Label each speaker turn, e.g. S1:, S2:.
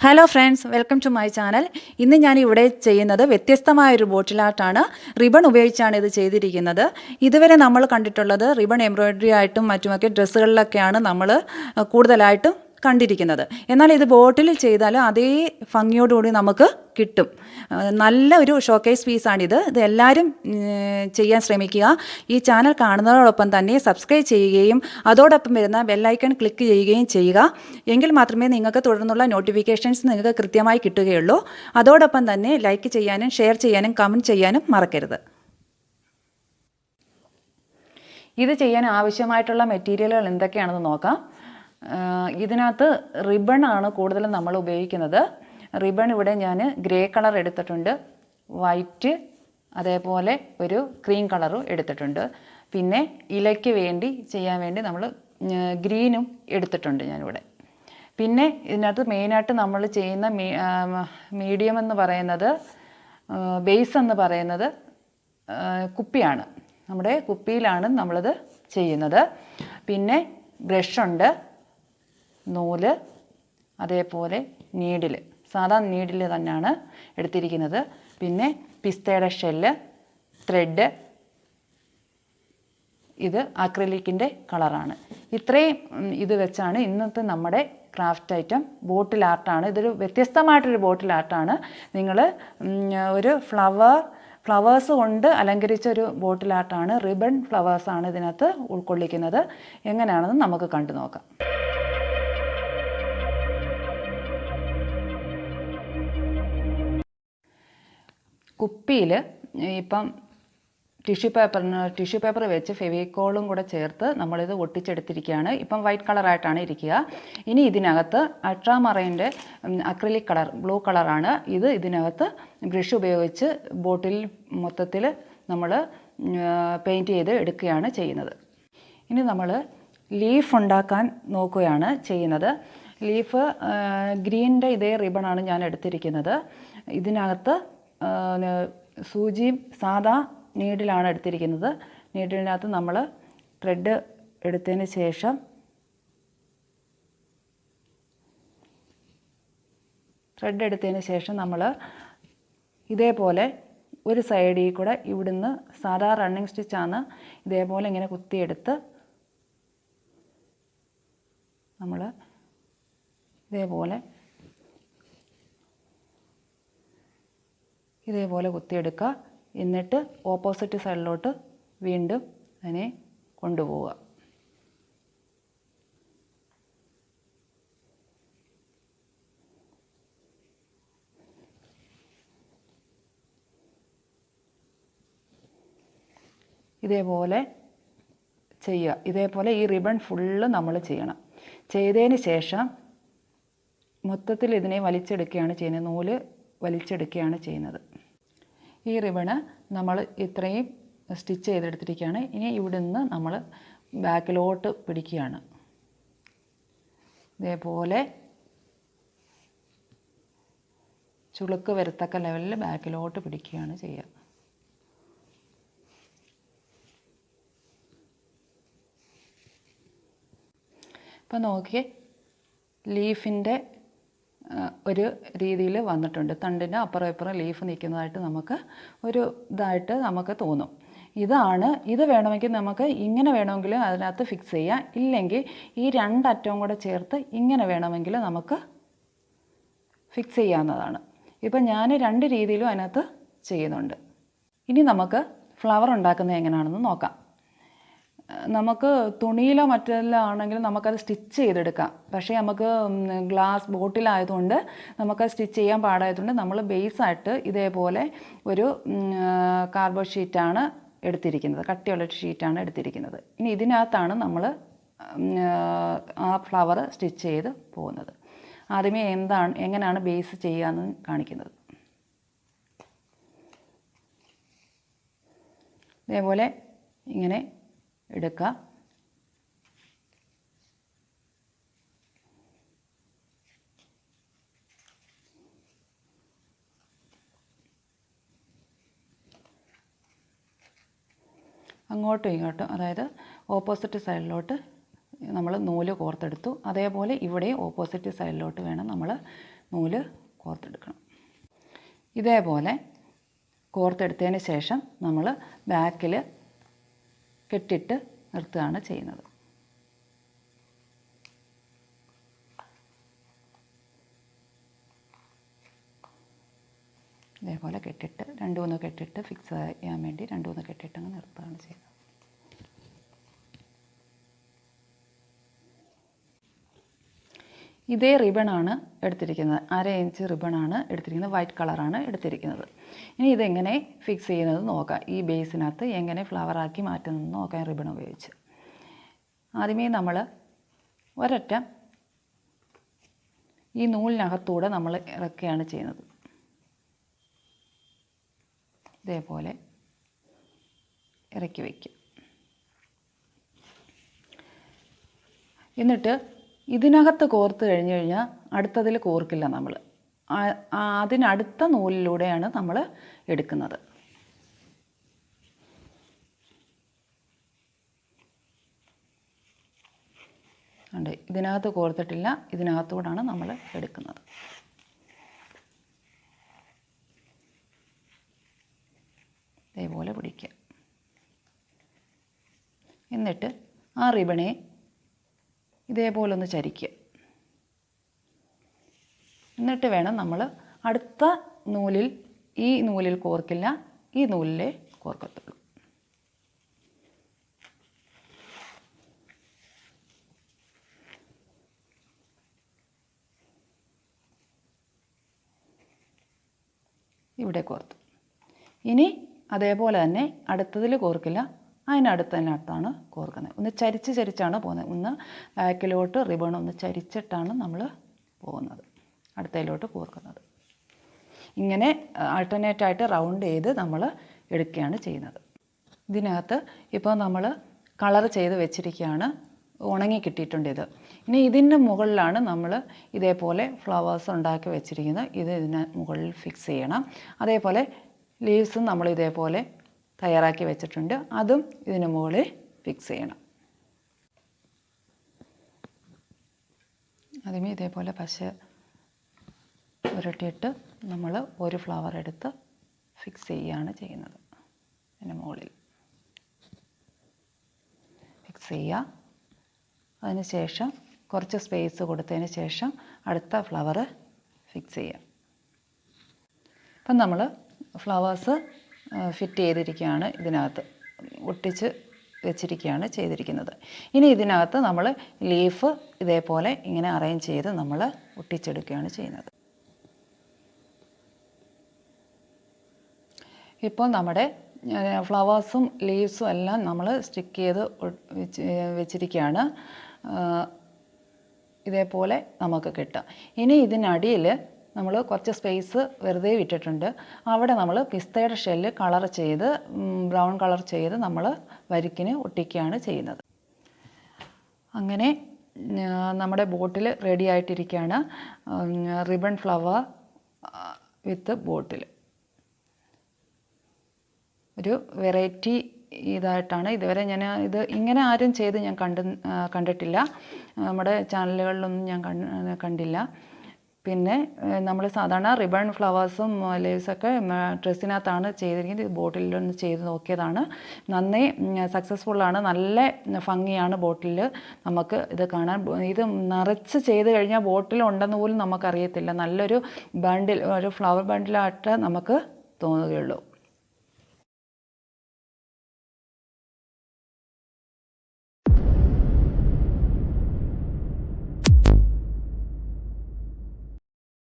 S1: Hello friends, welcome to my channel. ഇന്ന് ഞാൻ ഇവിടെ ചെയ്യുന്നത് വ്യത്യസ്തമായൊരു ബോട്ടിൽ ആർട്ടാണ്. റിബൺ ഉപയോഗിച്ചാണ് ഇത് ചെയ്തിരിക്കുന്നത്. ഇതുവരെ നമ്മൾ കണ്ടിട്ടുള്ളത് റിബൺ എംബ്രോയ്ഡറി ആയിട്ടും മറ്റുമൊക്കെ ഡ്രസ്സുകളിലൊക്കെയാണ് നമ്മൾ കൂടുതലായിട്ടും കണ്ടിരിക്കുന്നത്. എന്നാൽ ഇത് ബോട്ടിൽ ചെയ്താൽ അതേ ഭംഗിയോടുകൂടി നമുക്ക് കിട്ടും. നല്ല ഒരു ഷോക്കേസ് പീസാണിത്. ഇത് എല്ലാവരും ചെയ്യാൻ ശ്രമിക്കുക. ഈ ചാനൽ കാണുന്നതോടൊപ്പം തന്നെ സബ്സ്ക്രൈബ് ചെയ്യുകയും അതോടൊപ്പം വരുന്ന ബെല്ലൈക്കൺ ക്ലിക്ക് ചെയ്യുകയും ചെയ്യുക. എങ്കിൽ മാത്രമേ നിങ്ങൾക്ക് തുടർന്നുള്ള നോട്ടിഫിക്കേഷൻസ് നിങ്ങൾക്ക് കൃത്യമായി കിട്ടുകയുള്ളൂ. അതോടൊപ്പം തന്നെ ലൈക്ക് ചെയ്യാനും ഷെയർ ചെയ്യാനും കമൻറ്റ് ചെയ്യാനും മറക്കരുത്. ഇത് ചെയ്യാൻ ആവശ്യമായിട്ടുള്ള മെറ്റീരിയലുകൾ എന്തൊക്കെയാണെന്ന് നോക്കാം. ഇതിനകത്ത് റിബണാണ് കൂടുതലും നമ്മൾ ഉപയോഗിക്കുന്നത്. റിബൺ ഇവിടെ ഞാൻ ഗ്രേ കളർ എടുത്തിട്ടുണ്ട്, വൈറ്റ്, അതേപോലെ ഒരു ക്രീം കളറും എടുത്തിട്ടുണ്ട്. പിന്നെ ഇലയ്ക്ക് വേണ്ടി ചെയ്യാൻ വേണ്ടി നമ്മൾ ഗ്രീനും എടുത്തിട്ടുണ്ട് ഞാനിവിടെ. പിന്നെ ഇതിനകത്ത് മെയിനായിട്ട് നമ്മൾ ചെയ്യുന്ന മീഡിയം എന്ന് പറയുന്നത്, ബേസ് എന്ന് പറയുന്നത് കുപ്പിയാണ്. നമ്മുടെ കുപ്പിയിലാണ് നമ്മളിത് ചെയ്യുന്നത്. പിന്നെ ബ്രഷുണ്ട്, നൂല്, അതേപോലെ നീഡിൽ, സാധാ നീഡിൽ തന്നെയാണ് എടുത്തിരിക്കുന്നത്. പിന്നെ പിസ്തയുടെ ഷെല്ല്, ത്രെഡ്, ഇത് അക്രിലിക്കിൻ്റെ കളറാണ്. ഇത്രയും ഇത് വെച്ചാണ് ഇന്നത്തെ നമ്മുടെ ക്രാഫ്റ്റ് ഐറ്റം. ബോട്ടിൽ ആർട്ടാണ്. ഇതൊരു വ്യത്യസ്തമായിട്ടൊരു ബോട്ടിൽ ആർട്ടാണ്. നിങ്ങൾ ഒരു ഫ്ലവേഴ്സ് കൊണ്ട് അലങ്കരിച്ചൊരു ബോട്ടിൽ ആർട്ടാണ്. റിബൺ ഫ്ലവേഴ്സാണ് ഇതിനകത്ത് ഉൾക്കൊള്ളിക്കുന്നത്. എങ്ങനെയാണെന്ന് നമുക്ക് കണ്ടു നോക്കാം. കുപ്പിയിൽ ഇപ്പം ടിഷ്യൂ പേപ്പർ വെച്ച് ഫെവിക്കോളും കൂടെ ചേർത്ത് നമ്മളിത് ഒട്ടിച്ചെടുത്തിരിക്കുകയാണ്. ഇപ്പം വൈറ്റ് കളറായിട്ടാണ് ഇരിക്കുക. ഇനി ഇതിനകത്ത് അൾട്രാമറൈൻ്റെ അക്രിലിക് കളർ, ബ്ലൂ കളറാണ് ഇത്. ഇതിനകത്ത് ബ്രഷ് ഉപയോഗിച്ച് ബോട്ടിൽ മൊത്തത്തിൽ നമ്മൾ പെയിൻറ്റ് ചെയ്ത് എടുക്കുകയാണ് ചെയ്യുന്നത്. ഇനി നമ്മൾ ലീഫ് ഉണ്ടാക്കാൻ നോക്കുകയാണ് ചെയ്യുന്നത്. ലീഫ് ഗ്രീനിൻ്റെ ഇതേ റിബണാണ് ഞാൻ എടുത്തിരിക്കുന്നത്. ഇതിനകത്ത് സൂചിയും സാധാ നീഡിലാണ് എടുത്തിരിക്കുന്നത്. നീഡിലിനകത്ത് നമ്മൾ ത്രെഡ് എടുത്തതിന് ശേഷം നമ്മൾ ഇതേപോലെ ഒരു സൈഡിൽ കൂടെ ഇവിടുന്ന് സാധാ റണ്ണിങ് സ്റ്റിച്ചാണ്, ഇതേപോലെ ഇങ്ങനെ കുത്തിയെടുത്ത് നമ്മൾ ഇതേപോലെ കുത്തിയെടുക്കുക. എന്നിട്ട് ഓപ്പോസിറ്റ് സൈഡിലോട്ട് വീണ്ടും അതിനെ കൊണ്ടുപോവുക. ഇതേപോലെ ചെയ്യുക. ഇതേപോലെ ഈ റിബൺ ഫുള്ള് നമ്മൾ ചെയ്യണം. ചെയ്തതിന് ശേഷം മൊത്തത്തിൽ ഇതിനെ വലിച്ചെടുക്കുകയാണ് ചെയ്യുന്നത്. നൂല് വലിച്ചെടുക്കുകയാണ് ചെയ്യുന്നത്. ഈ റിബണ് നമ്മൾ ഇത്രയും സ്റ്റിച്ച് ചെയ്തെടുത്തിരിക്കുകയാണ്. ഇനി ഇവിടുന്ന് നമ്മൾ ബാക്കിലോട്ട് പിടിക്കുകയാണ്. ഇതേപോലെ ചുളുക്ക് വരത്തക്ക ലെവലിൽ ബാക്കിലോട്ട് പിടിക്കുകയാണ് ചെയ്യുക. ഇപ്പം നോക്കിയേ, ലീഫിൻ്റെ ഒരു രീതിയിൽ വന്നിട്ടുണ്ട്. തണ്ടിന് അപ്പുറം ഇപ്പുറം ലീഫ് നിൽക്കുന്നതായിട്ട് നമുക്ക് ഒരു ഇതായിട്ട് നമുക്ക് തോന്നും. ഇത് വേണമെങ്കിൽ നമുക്ക് ഇങ്ങനെ വേണമെങ്കിൽ അതിനകത്ത് ഫിക്സ് ചെയ്യാം. ഇല്ലെങ്കിൽ ഈ രണ്ടറ്റവും കൂടെ ചേർത്ത് ഇങ്ങനെ വേണമെങ്കിൽ നമുക്ക് ഫിക്സ് ചെയ്യാവുന്നതാണ്. ഇപ്പം ഞാൻ രണ്ട് രീതിയിലും അതിനകത്ത് ചെയ്യുന്നുണ്ട്. ഇനി നമുക്ക് ഫ്ലവർ ഉണ്ടാക്കുന്നത് എങ്ങനെയാണെന്ന് നോക്കാം. നമുക്ക് തുണിയിലോ മറ്റെല്ലാം ആണെങ്കിലും നമുക്കത് സ്റ്റിച്ച് ചെയ്തെടുക്കാം. പക്ഷേ നമുക്ക് ഗ്ലാസ് ബോട്ടിലായതുകൊണ്ട് നമുക്കത് സ്റ്റിച്ച് ചെയ്യാൻ പാടായതുകൊണ്ട് നമ്മൾ ബേസായിട്ട് ഇതേപോലെ ഒരു കാർഡ്ബോർഡ് ഷീറ്റാണ് എടുത്തിരിക്കുന്നത്, കട്ടിയുള്ള ഷീറ്റാണ് എടുത്തിരിക്കുന്നത്. ഇനി ഇതിനകത്താണ് നമ്മൾ ആ ഫ്ലവർ സ്റ്റിച്ച് ചെയ്ത് പോകുന്നത്. ആദ്യമേ എങ്ങനെയാണ് ബേസ് ചെയ്യാമെന്ന് കാണിക്കുന്നത്. ഇതേപോലെ ഇങ്ങനെ എടുക്കുക. അങ്ങോട്ടും ഇങ്ങോട്ടും, അതായത് ഓപ്പോസിറ്റ് സൈഡിലോട്ട് നമ്മൾ നൂല് കോർത്തെടുത്തു. അതേപോലെ ഇവിടെ ഓപ്പോസിറ്റ് സൈഡിലോട്ട് വേണം നമ്മൾ നൂല് കോർത്തെടുക്കണം. ഇതേപോലെ കോർത്തെടുത്തതിന് ശേഷം നമ്മൾ ബാക്കിൽ കെട്ടിട്ട് നിർത്തുകയാണ് ചെയ്യുന്നത്. ഇതേപോലെ കെട്ടിട്ട് 2-3 കെട്ടിട്ട് ഫിക്സ് ചെയ്യാൻ വേണ്ടി 2-3 കെട്ടിട്ട് അങ്ങ് നിർത്തുകയാണ് ചെയ്യുന്നത്. ഇതേ റിബണാണ് എടുത്തിരിക്കുന്നത്, 1/2 ഇഞ്ച് റിബണാണ് എടുത്തിരിക്കുന്നത്, വൈറ്റ് കളറാണ് എടുത്തിരിക്കുന്നത്. ഇനി ഇതെങ്ങനെ ഫിക്സ് ചെയ്യുന്നത് നോക്കാം. ഈ ബേസിനകത്ത് എങ്ങനെ ഫ്ലവറാക്കി മാറ്റുന്നത് നോക്കാം റിബൺ ഉപയോഗിച്ച്. ആദ്യമേ നമ്മൾ ഒരറ്റം ഈ നൂലിനകത്തൂടെ നമ്മൾ ഇറക്കുകയാണ് ചെയ്യുന്നത്. ഇതേപോലെ ഇറക്കി വയ്ക്കുക. എന്നിട്ട് ഇതിനകത്ത് കോർത്ത് കഴിഞ്ഞ് കഴിഞ്ഞാൽ അടുത്തതിൽ കോർക്കില്ല നമ്മൾ. അതിനടുത്ത നൂലിലൂടെയാണ് നമ്മൾ എടുക്കുന്നത്. ഉണ്ട്, ഇതിനകത്ത് കോർത്തിട്ടില്ല, ഇതിനകത്തൂടാണ് നമ്മൾ എടുക്കുന്നത്. ഇതേപോലെ പിടിക്കുക. എന്നിട്ട് ആ റിബണെ ഇതേപോലെ ഒന്ന് ചരിക്കുക. എന്നിട്ട് വേണം നമ്മൾ അടുത്ത നൂലിൽ, ഈ നൂലിൽ കോർക്കില്ല, ഈ നൂലിലേ കോർക്കത്തുള്ളൂ. ഇവിടെ കോർത്തു. ഇനി അതേപോലെ തന്നെ അടുത്തതിൽ കോർക്കില്ല, അതിനടുത്തതിനകത്താണ് കോർക്കുന്നത്. ഒന്ന് ചരിച്ചാണ് പോകുന്നത്. ഒന്ന് ബാക്കിലോട്ട് റിബൺ ഒന്ന് ചരിച്ചിട്ടാണ് നമ്മൾ പോകുന്നത്, അടുത്തതിലോട്ട് കോർക്കുന്നത്. ഇങ്ങനെ ആൾട്ടർനേറ്റായിട്ട് റൗണ്ട് ചെയ്ത് നമ്മൾ എടുക്കുകയാണ് ചെയ്യുന്നത്. ഇതിനകത്ത് ഇപ്പോൾ നമ്മൾ കളർ ചെയ്ത് വെച്ചിരിക്കുകയാണ്, ഉണങ്ങി കിട്ടിയിട്ടുണ്ട് ഇത്. ഇനി ഇതിൻ്റെ മുകളിലാണ് നമ്മൾ ഇതേപോലെ ഫ്ലവേഴ്സ് ഉണ്ടാക്കി വെച്ചിരിക്കുന്നത്. ഇതിന് മുകളിൽ ഫിക്സ് ചെയ്യണം. അതേപോലെ ലീവ്സും നമ്മൾ ഇതേപോലെ തയ്യാറാക്കി വെച്ചിട്ടുണ്ട്, അതും ഇതിന് മുകളിൽ ഫിക്സ് ചെയ്യണം. ആദ്യമേ ഇതേപോലെ പശ പുരട്ടിയിട്ട് നമ്മൾ ഒരു ഫ്ലവർ എടുത്ത് ഫിക്സ് ചെയ്യുകയാണ് ചെയ്യുന്നത്. അതിന് മുകളിൽ ഫിക്സ് ചെയ്യുക. അതിന് ശേഷം കുറച്ച് സ്പേസ് കൊടുത്തതിന് ശേഷം അടുത്ത ഫ്ലവർ ഫിക്സ് ചെയ്യുക. അപ്പം നമ്മൾ ഫ്ലവേഴ്സ് ഫിറ്റ് ചെയ്തിരിക്കുകയാണ്, ഇതിനകത്ത് ഒട്ടിച്ച് വെച്ചിരിക്കുകയാണ് ചെയ്തിരിക്കുന്നത്. ഇനി ഇതിനകത്ത് നമ്മൾ ലീഫ് ഇതേപോലെ ഇങ്ങനെ അറേഞ്ച് ചെയ്ത് നമ്മൾ ഒട്ടിച്ചെടുക്കുകയാണ് ചെയ്യുന്നത്. ഇപ്പോൾ നമ്മുടെ ഫ്ലവേഴ്സും ലീവ്സും എല്ലാം നമ്മൾ സ്റ്റിക്ക് ചെയ്ത് വെച്ചിരിക്കുകയാണ്. ഇതേപോലെ നമുക്ക് കിട്ടും. ഇനി ഇതിനടിയിൽ നമ്മൾ കുറച്ച് സ്പേസ് വെറുതെ വിട്ടിട്ടുണ്ട്. അവിടെ നമ്മൾ പിസ്തയുടെ ഷെല്ല് കളർ ചെയ്ത് ബ്രൗൺ കളർ ചെയ്ത് നമ്മൾ വരിക്കിന് ഒട്ടിക്കുകയാണ് ചെയ്യുന്നത്. അങ്ങനെ നമ്മുടെ ബോട്ടിൽ റെഡി ആയിട്ടിരിക്കുകയാണ്. റിബൺ ഫ്ലവർ വിത്ത് ബോട്ടിൽ ഒരു വെറൈറ്റി ഇതായിട്ടാണ് ഇതുവരെ ഞാൻ ഇത് ഇങ്ങനെ ആരും ചെയ്ത് ഞാൻ കണ്ടിട്ടില്ല. നമ്മുടെ ചാനലുകളിലൊന്നും ഞാൻ കണ്ടില്ല. പിന്നെ നമ്മൾ സാധാരണ റിബൺ ഫ്ലവേഴ്സും ലീവ്സൊക്കെ ഡ്രസ്സിനകത്താണ് ചെയ്തിരിക്കുന്നത്. ഇത് ബോട്ടിലൊന്ന് ചെയ്ത് നോക്കിയതാണ്. നന്നേ സക്സസ്ഫുള്ളാണ്, നല്ല ഭംഗിയാണ് ബോട്ടിൽ നമുക്ക് ഇത് കാണാൻ. ഇത് നിറച്ച് ചെയ്ത് കഴിഞ്ഞാൽ ബോട്ടിൽ ഉണ്ടെന്ന് പോലും നമുക്കറിയത്തില്ല. നല്ലൊരു ബണ്ടിൽ, ഒരു ഫ്ലവർ ബണ്ടിലായിട്ട് നമുക്ക് തോന്നുകയുള്ളൂ.